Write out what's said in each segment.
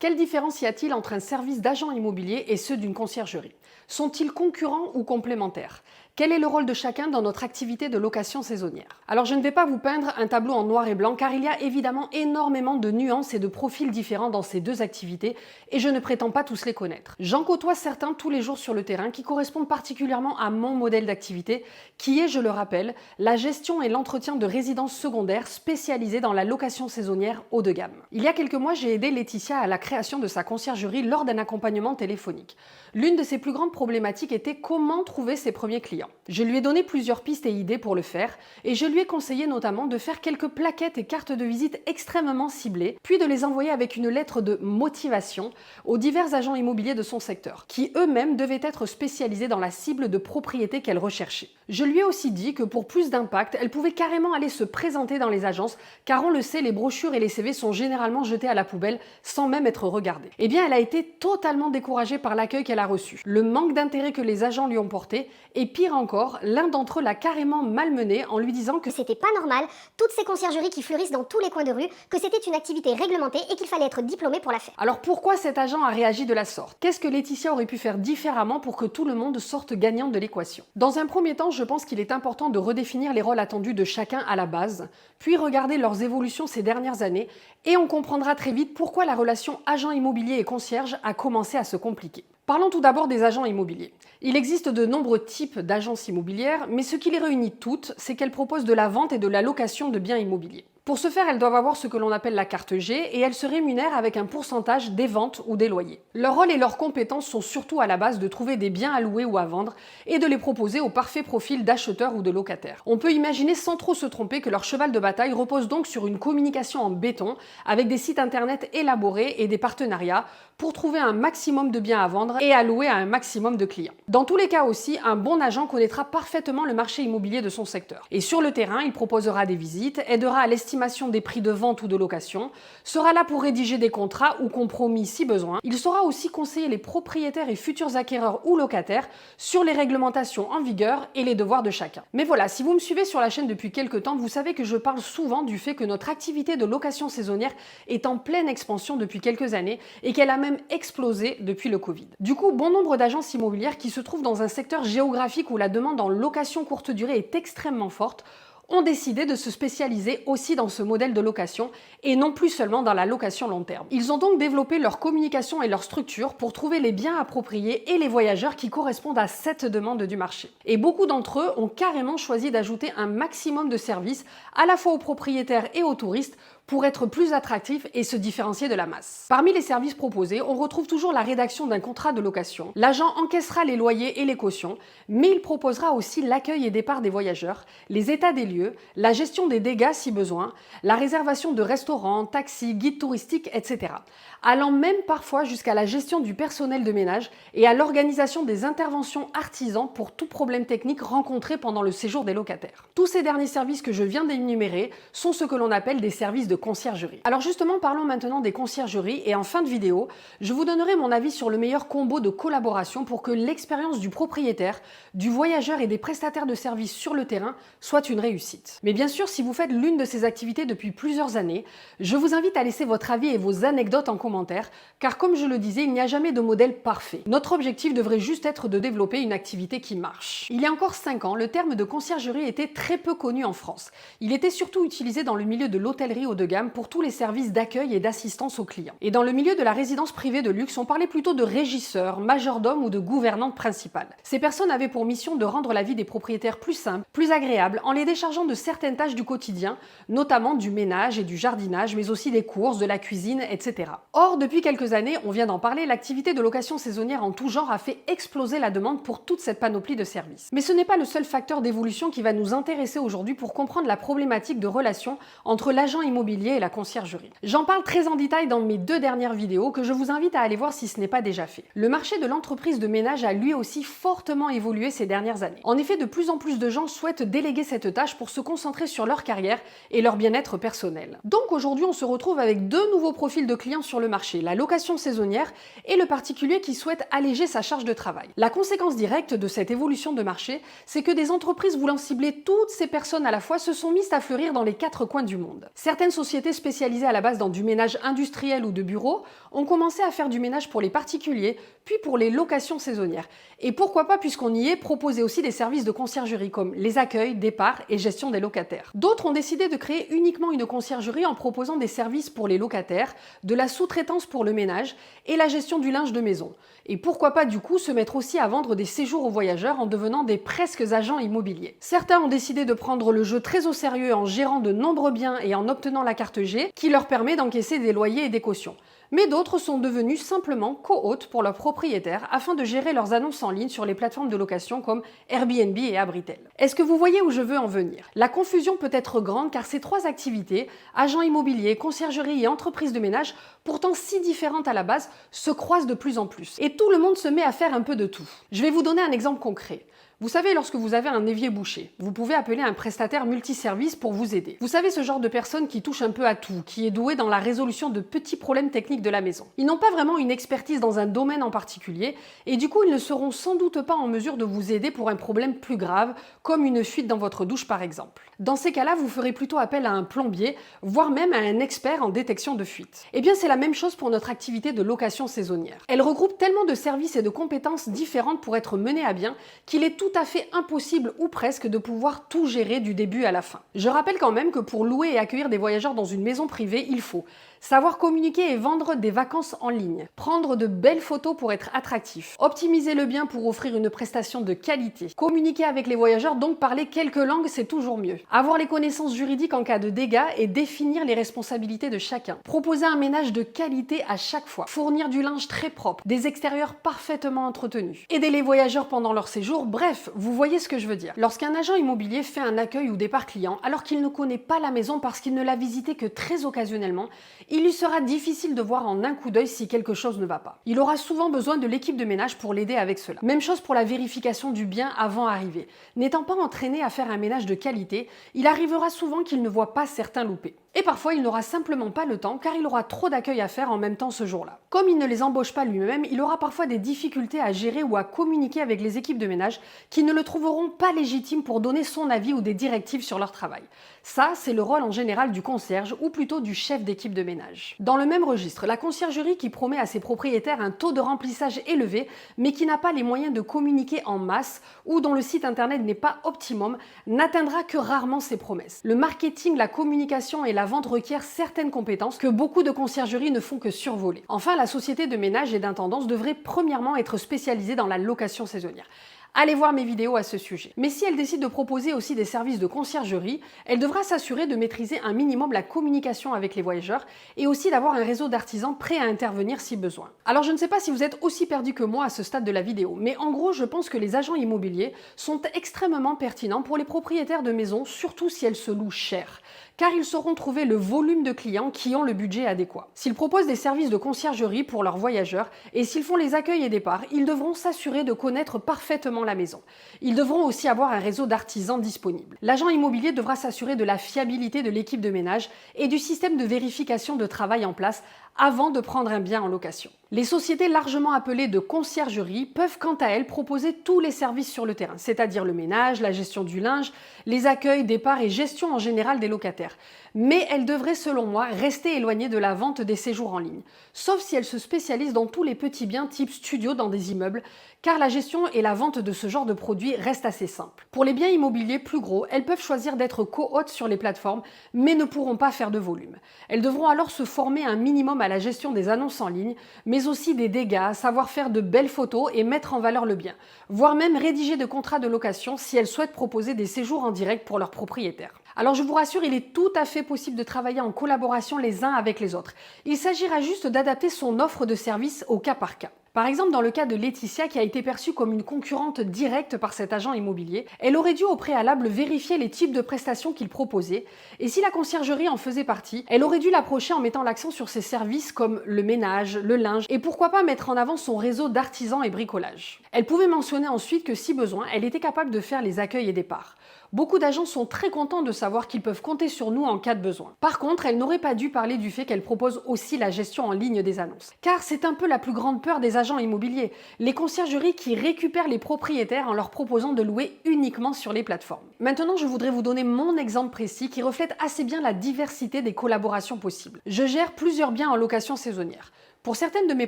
Quelle différence y a-t-il entre un service d'agent immobilier et ceux d'une conciergerie? Sont-ils concurrents ou complémentaires? Quel est le rôle de chacun dans notre activité de location saisonnière? Alors je ne vais pas vous peindre un tableau en noir et blanc car il y a évidemment énormément de nuances et de profils différents dans ces deux activités et je ne prétends pas tous les connaître. J'en côtoie certains tous les jours sur le terrain qui correspondent particulièrement à mon modèle d'activité qui est, je le rappelle, la gestion et l'entretien de résidences secondaires spécialisées dans la location saisonnière haut de gamme. Il y a quelques mois, j'ai aidé Laetitia à la création de sa conciergerie lors d'un accompagnement téléphonique. L'une de ses plus grandes problématiques était comment trouver ses premiers clients. Je lui ai donné plusieurs pistes et idées pour le faire et je lui ai conseillé notamment de faire quelques plaquettes et cartes de visite extrêmement ciblées, puis de les envoyer avec une lettre de motivation aux divers agents immobiliers de son secteur, qui eux-mêmes devaient être spécialisés dans la cible de propriété qu'elle recherchait. Je lui ai aussi dit que pour plus d'impact, elle pouvait carrément aller se présenter dans les agences, car on le sait, les brochures et les CV sont généralement jetés à la poubelle sans même être regardés. Eh bien, elle a été totalement découragée par l'accueil qu'elle a reçu, le manque d'intérêt que les agents lui ont porté, et pire encore, l'un d'entre eux l'a carrément malmenée en lui disant que c'était pas normal, toutes ces conciergeries qui fleurissent dans tous les coins de rue, que c'était une activité réglementée et qu'il fallait être diplômé pour la faire. Alors pourquoi cet agent a réagi de la sorte? Qu'est-ce que Laetitia aurait pu faire différemment pour que tout le monde sorte gagnant de l'équation? Dans un premier temps, je pense qu'il est important de redéfinir les rôles attendus de chacun à la base, puis regarder leurs évolutions ces dernières années, et on comprendra très vite pourquoi la relation agent immobilier et concierge a commencé à se compliquer. Parlons tout d'abord des agents immobiliers. Il existe de nombreux types d'agences immobilières, mais ce qui les réunit toutes, c'est qu'elles proposent de la vente et de la location de biens immobiliers. Pour ce faire, elles doivent avoir ce que l'on appelle la carte G et elles se rémunèrent avec un pourcentage des ventes ou des loyers. Leur rôle et leurs compétences sont surtout à la base de trouver des biens à louer ou à vendre et de les proposer au parfait profil d'acheteurs ou de locataires. On peut imaginer sans trop se tromper que leur cheval de bataille repose donc sur une communication en béton avec des sites internet élaborés et des partenariats pour trouver un maximum de biens à vendre et à louer à un maximum de clients. Dans tous les cas aussi, un bon agent connaîtra parfaitement le marché immobilier de son secteur. Et sur le terrain, il proposera des visites, aidera à l'estimation des prix de vente ou de location, sera là pour rédiger des contrats ou compromis si besoin. Il saura aussi conseiller les propriétaires et futurs acquéreurs ou locataires sur les réglementations en vigueur et les devoirs de chacun. Mais voilà, si vous me suivez sur la chaîne depuis quelques temps, vous savez que je parle souvent du fait que notre activité de location saisonnière est en pleine expansion depuis quelques années et qu'elle a même explosé depuis le Covid. Du coup, bon nombre d'agences immobilières qui se trouvent dans un secteur géographique où la demande en location courte durée est extrêmement forte ont décidé de se spécialiser aussi dans ce modèle de location et non plus seulement dans la location long terme. Ils ont donc développé leur communication et leur structure pour trouver les biens appropriés et les voyageurs qui correspondent à cette demande du marché. Et beaucoup d'entre eux ont carrément choisi d'ajouter un maximum de services à la fois aux propriétaires et aux touristes pour être plus attractifs et se différencier de la masse. Parmi les services proposés, on retrouve toujours la rédaction d'un contrat de location. L'agent encaissera les loyers et les cautions, mais il proposera aussi l'accueil et départ des voyageurs, les états des lieux, la gestion des dégâts si besoin, la réservation de restaurants, taxis, guides touristiques, etc. Allant même parfois jusqu'à la gestion du personnel de ménage et à l'organisation des interventions artisans pour tout problème technique rencontré pendant le séjour des locataires. Tous ces derniers services que je viens d'énumérer sont ce que l'on appelle des services de conciergerie. Alors justement, parlons maintenant des conciergeries et en fin de vidéo, je vous donnerai mon avis sur le meilleur combo de collaboration pour que l'expérience du propriétaire, du voyageur et des prestataires de services sur le terrain soit une réussite. Mais bien sûr, si vous faites l'une de ces activités depuis plusieurs années, je vous invite à laisser votre avis et vos anecdotes en commentaire, car comme je le disais, il n'y a jamais de modèle parfait. Notre objectif devrait juste être de développer une activité qui marche. Il y a encore 5 ans, le terme de conciergerie était très peu connu en France. Il était surtout utilisé dans le milieu de l'hôtellerie haut de gamme pour tous les services d'accueil et d'assistance aux clients. Et dans le milieu de la résidence privée de luxe, on parlait plutôt de régisseurs, majordomes ou de gouvernantes principales. Ces personnes avaient pour mission de rendre la vie des propriétaires plus simple, plus agréable, en les déchargeant de certaines tâches du quotidien, notamment du ménage et du jardinage, mais aussi des courses, de la cuisine, etc. Or, depuis quelques années, on vient d'en parler, l'activité de location saisonnière en tout genre a fait exploser la demande pour toute cette panoplie de services. Mais ce n'est pas le seul facteur d'évolution qui va nous intéresser aujourd'hui pour comprendre la problématique de relation entre l'agent immobilier et la conciergerie. J'en parle très en détail dans mes 2 dernières vidéos que je vous invite à aller voir si ce n'est pas déjà fait. Le marché de l'entreprise de ménage a lui aussi fortement évolué ces dernières années. En effet, de plus en plus de gens souhaitent déléguer cette tâche pour se concentrer sur leur carrière et leur bien-être personnel. Donc aujourd'hui, on se retrouve avec 2 nouveaux profils de clients sur le marché, la location saisonnière et le particulier qui souhaite alléger sa charge de travail. La conséquence directe de cette évolution de marché, c'est que des entreprises voulant cibler toutes ces personnes à la fois se sont mises à fleurir dans les 4 coins du monde. Certaines sociétés spécialisées à la base dans du ménage industriel ou de bureau ont commencé à faire du ménage pour les particuliers, puis pour les locations saisonnières. Et pourquoi pas, puisqu'on y est, proposer aussi des services de conciergerie comme les accueils, départs et gestion des locataires. D'autres ont décidé de créer uniquement une conciergerie en proposant des services pour les locataires, de la sous-traitance pour le ménage et la gestion du linge de maison. Et pourquoi pas du coup se mettre aussi à vendre des séjours aux voyageurs en devenant des presque agents immobiliers. Certains ont décidé de prendre le jeu très au sérieux en gérant de nombreux biens et en obtenant la carte G qui leur permet d'encaisser des loyers et des cautions. Mais d'autres sont devenus simplement co-hôtes pour leurs propriétaires afin de gérer leurs annonces en ligne sur les plateformes de location comme Airbnb et Abritel. Est-ce que vous voyez où je veux en venir? La confusion peut être grande car ces trois activités, agents immobiliers, conciergerie et entreprise de ménage, pourtant si différentes à la base, se croisent de plus en plus. Et tout le monde se met à faire un peu de tout. Je vais vous donner un exemple concret. Vous savez, lorsque vous avez un évier bouché, vous pouvez appeler un prestataire multiservice pour vous aider. Vous savez, ce genre de personne qui touche un peu à tout, qui est doué dans la résolution de petits problèmes techniques de la maison. Ils n'ont pas vraiment une expertise dans un domaine en particulier, et du coup, ils ne seront sans doute pas en mesure de vous aider pour un problème plus grave, comme une fuite dans votre douche par exemple. Dans ces cas-là, vous ferez plutôt appel à un plombier, voire même à un expert en détection de fuite. Eh bien, c'est la même chose pour notre activité de location saisonnière. Elle regroupe tellement de services et de compétences différentes pour être menée à bien qu'il est tout à fait impossible ou presque de pouvoir tout gérer du début à la fin. Je rappelle quand même que pour louer et accueillir des voyageurs dans une maison privée, il faut savoir communiquer et vendre des vacances en ligne, prendre de belles photos pour être attractif, optimiser le bien pour offrir une prestation de qualité, communiquer avec les voyageurs, donc parler quelques langues, c'est toujours mieux, avoir les connaissances juridiques en cas de dégâts et définir les responsabilités de chacun, proposer un ménage de qualité à chaque fois, fournir du linge très propre, des extérieurs parfaitement entretenus, aider les voyageurs pendant leur séjour, bref, vous voyez ce que je veux dire. Lorsqu'un agent immobilier fait un accueil ou départ client alors qu'il ne connaît pas la maison parce qu'il ne l'a visitée que très occasionnellement, il lui sera difficile de voir en un coup d'œil si quelque chose ne va pas. Il aura souvent besoin de l'équipe de ménage pour l'aider avec cela. Même chose pour la vérification du bien avant arrivée. N'étant pas entraîné à faire un ménage de qualité, il arrivera souvent qu'il ne voit pas certains loupés. Et parfois, il n'aura simplement pas le temps car il aura trop d'accueil à faire en même temps ce jour-là. Comme il ne les embauche pas lui-même, il aura parfois des difficultés à gérer ou à communiquer avec les équipes de ménage qui ne le trouveront pas légitime pour donner son avis ou des directives sur leur travail. Ça, c'est le rôle en général du concierge ou plutôt du chef d'équipe de ménage. Dans le même registre, la conciergerie qui promet à ses propriétaires un taux de remplissage élevé mais qui n'a pas les moyens de communiquer en masse ou dont le site internet n'est pas optimum n'atteindra que rarement ses promesses. Le marketing, la communication et la vente requièrent certaines compétences que beaucoup de conciergeries ne font que survoler. Enfin, la société de ménage et d'intendance devrait premièrement être spécialisée dans la location saisonnière. Allez voir mes vidéos à ce sujet. Mais si elle décide de proposer aussi des services de conciergerie, elle devra s'assurer de maîtriser un minimum la communication avec les voyageurs et aussi d'avoir un réseau d'artisans prêts à intervenir si besoin. Alors je ne sais pas si vous êtes aussi perdu que moi à ce stade de la vidéo, mais en gros je pense que les agents immobiliers sont extrêmement pertinents pour les propriétaires de maisons, surtout si elles se louent cher, car ils sauront trouver le volume de clients qui ont le budget adéquat. S'ils proposent des services de conciergerie pour leurs voyageurs et s'ils font les accueils et départs, ils devront s'assurer de connaître parfaitement la maison. Ils devront aussi avoir un réseau d'artisans disponible. L'agent immobilier devra s'assurer de la fiabilité de l'équipe de ménage et du système de vérification de travail en place avant de prendre un bien en location. Les sociétés largement appelées de conciergerie peuvent quant à elles proposer tous les services sur le terrain, c'est-à-dire le ménage, la gestion du linge, les accueils, départs et gestion en général des locataires. Mais elles devraient, selon moi, rester éloignées de la vente des séjours en ligne, sauf si elles se spécialisent dans tous les petits biens type studio dans des immeubles, car la gestion et la vente de ce genre de produits restent assez simples. Pour les biens immobiliers plus gros, elles peuvent choisir d'être co-hôtes sur les plateformes, mais ne pourront pas faire de volume. Elles devront alors se former un minimum à la gestion des annonces en ligne, mais aussi des dégâts, savoir faire de belles photos et mettre en valeur le bien, voire même rédiger de contrats de location si elles souhaitent proposer des séjours en direct pour leurs propriétaires. Alors je vous rassure, il est tout à fait possible de travailler en collaboration les uns avec les autres. Il s'agira juste d'adapter son offre de service au cas par cas. Par exemple, dans le cas de Laetitia qui a été perçue comme une concurrente directe par cet agent immobilier, elle aurait dû au préalable vérifier les types de prestations qu'il proposait et si la conciergerie en faisait partie, elle aurait dû l'approcher en mettant l'accent sur ses services comme le ménage, le linge et pourquoi pas mettre en avant son réseau d'artisans et bricolage. Elle pouvait mentionner ensuite que si besoin, elle était capable de faire les accueils et départs. Beaucoup d'agents sont très contents de savoir qu'ils peuvent compter sur nous en cas de besoin. Par contre, elles n'auraient pas dû parler du fait qu'elles proposent aussi la gestion en ligne des annonces. Car c'est un peu la plus grande peur des agents immobiliers, les conciergeries qui récupèrent les propriétaires en leur proposant de louer uniquement sur les plateformes. Maintenant, je voudrais vous donner mon exemple précis qui reflète assez bien la diversité des collaborations possibles. Je gère plusieurs biens en location saisonnière. Pour certaines de mes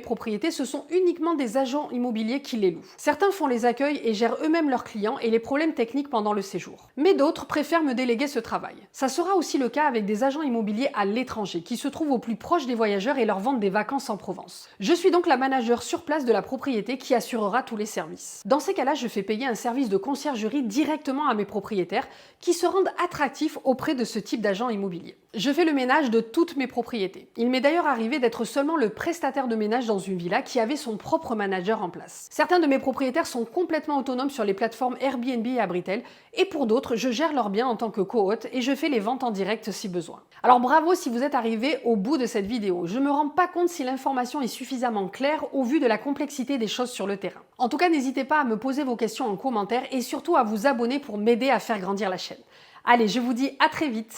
propriétés, ce sont uniquement des agents immobiliers qui les louent. Certains font les accueils et gèrent eux-mêmes leurs clients et les problèmes techniques pendant le séjour. Mais d'autres préfèrent me déléguer ce travail. Ça sera aussi le cas avec des agents immobiliers à l'étranger qui se trouvent au plus proche des voyageurs et leur vendent des vacances en Provence. Je suis donc la manager sur place de la propriété qui assurera tous les services. Dans ces cas-là, je fais payer un service de conciergerie directement à mes propriétaires qui se rendent attractifs auprès de ce type d'agent immobilier. Je fais le ménage de toutes mes propriétés. Il m'est d'ailleurs arrivé d'être seulement le prestataire de ménage dans une villa qui avait son propre manager en place. Certains de mes propriétaires sont complètement autonomes sur les plateformes Airbnb et Abritel, et pour d'autres, je gère leurs biens en tant que co-hôte et je fais les ventes en direct si besoin. Alors bravo si vous êtes arrivé au bout de cette vidéo. Je me rends pas compte si l'information est suffisamment claire au vu de la complexité des choses sur le terrain. En tout cas, n'hésitez pas à me poser vos questions en commentaire et surtout à vous abonner pour m'aider à faire grandir la chaîne. Allez, je vous dis à très vite.